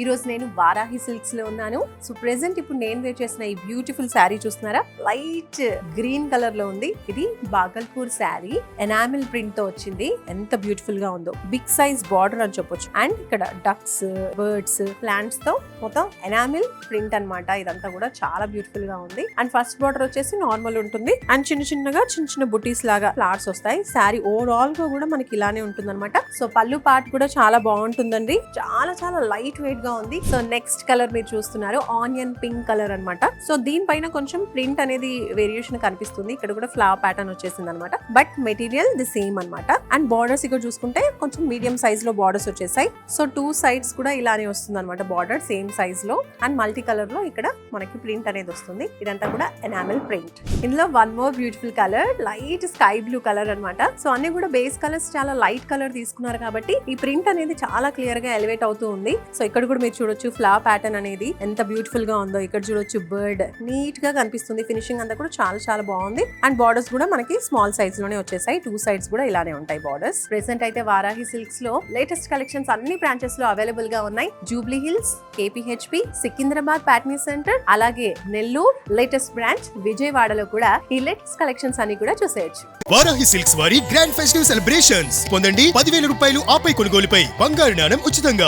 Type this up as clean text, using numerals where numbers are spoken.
ఈ రోజు నేను వారాహి సిల్క్స్ లో ఉన్నాను. సో ప్రెసెంట్ ఇప్పుడు నేను వేర్ చేసిన ఈ బ్యూటిఫుల్ శారీ చూస్తున్నారా, లైట్ గ్రీన్ కలర్ లో ఉంది. ఇది బాగల్పూర్ శారీ, ఎనామిల్ ప్రింట్ తో వచ్చింది. ఎంత బ్యూటిఫుల్ గా ఉందో, బిగ్ సైజ్ బార్డర్ అని చెప్పొచ్చు. అండ్ ఇక్కడ డక్స్, బర్డ్స్, ప్లాంట్స్ తో మొత్తం ఎనామిల్ ప్రింట్ అన్నమాట. ఇదంతా కూడా చాలా బ్యూటిఫుల్ గా ఉంది. అండ్ ఫస్ట్ బార్డర్ వచ్చేసి నార్మల్ ఉంటుంది. అండ్ చిన్న చిన్న బుటీస్ లాగా ఫ్లవర్స్ వస్తాయి. శారీ ఓవరాల్ గా కూడా మనకి ఇలానే ఉంటుంది అనమాట. సో పళ్ళు పార్ట్ కూడా చాలా బాగుంటుందండి. చాలా చాలా లైట్ వెయిట్ గా ఉంది. సో నెక్స్ట్ కలర్ మీరు చూస్తున్నారు ఆనియన్ పింక్ కలర్ అన్నమాట. సో దీనిపైన కొంచెం ప్రింట్ అనేది వేరియేషన్ కనిపిస్తుంది. ఇక్కడ కూడా ఫ్లవర్ ప్యాటర్న్ వచ్చేసింది అనమాట. బట్ మెటీరియల్ ది సేమ్ అన్నమాట. అండ్ బార్డర్స్ ఇక్కడ చూసుకుంటే కొంచెం మీడియం సైజ్ లో బార్డర్స్ వచ్చేసాయి. సో టూ సైడ్స్ కూడా ఇలానే వస్తుంది అనమాట. బార్డర్ సేమ్ సైజ్ లో అండ్ మల్టీ కలర్ లో ఇక్కడ మనకి ప్రింట్ అనేది వస్తుంది. ఇదంతా కూడా ఎనామిల్ ప్రింట్. ఇందులో one more beautiful colour, light sky blue colour అన్నమాట. సో అన్ని కూడా బేస్ కలర్స్ చాలా లైట్ కలర్ తీసుకున్నారు కాబట్టి ఈ ప్రింట్ అనేది చాలా క్లియర్ గా ఎలివేట్ అవుతూ ఉంది. సో ఇక్కడ కూడా మీరు చూడొచ్చు ఫ్లవర్ ప్యాటర్న్ అనేది ఎంత బ్యూటిఫుల్ గా ఉందో. ఇక్కడ చూడొచ్చు బర్డ్ నీట్ గా కనిపిస్తుంది. ఫినిషింగ్ అంతా కూడా చాలా చాలా బాగుంది. అండ్ బార్డర్స్ కూడా మనకి స్మాల్ సైజ్ లోనే వచ్చేసాయి. టూ సైడ్స్ కూడా ఇలానే ఉంటాయి బార్డర్స్. ప్రెసెంట్ అయితే వారాహి సిల్క్స్ లో లేటెస్ట్ కలెక్షన్స్ అన్ని బ్రాంచెస్ లో అవైలబుల్ గా ఉన్నాయి. జూబ్లీ హిల్స్, కేపీహెచ్పి, సికింద్రాబాద్ ప్యాట్నీ సెంటర్, అలాగే నెల్లూరు లేటెస్ట్ బ్రాంచ్ విజయవాడలో కూడా ఈ లేటెస్ట్ కలెక్షన్స్ అన్ని కూడా చూసేయచ్చు. వారాహి సిల్క్స్ వారి గ్రాండ్ ఫెస్టివ్ సెలబ్రేషన్స్ పొందండి. 10,000 రూపాయలు ఆపై కొనుగోలుపై బంగారు నాణెం ఉచితంగా.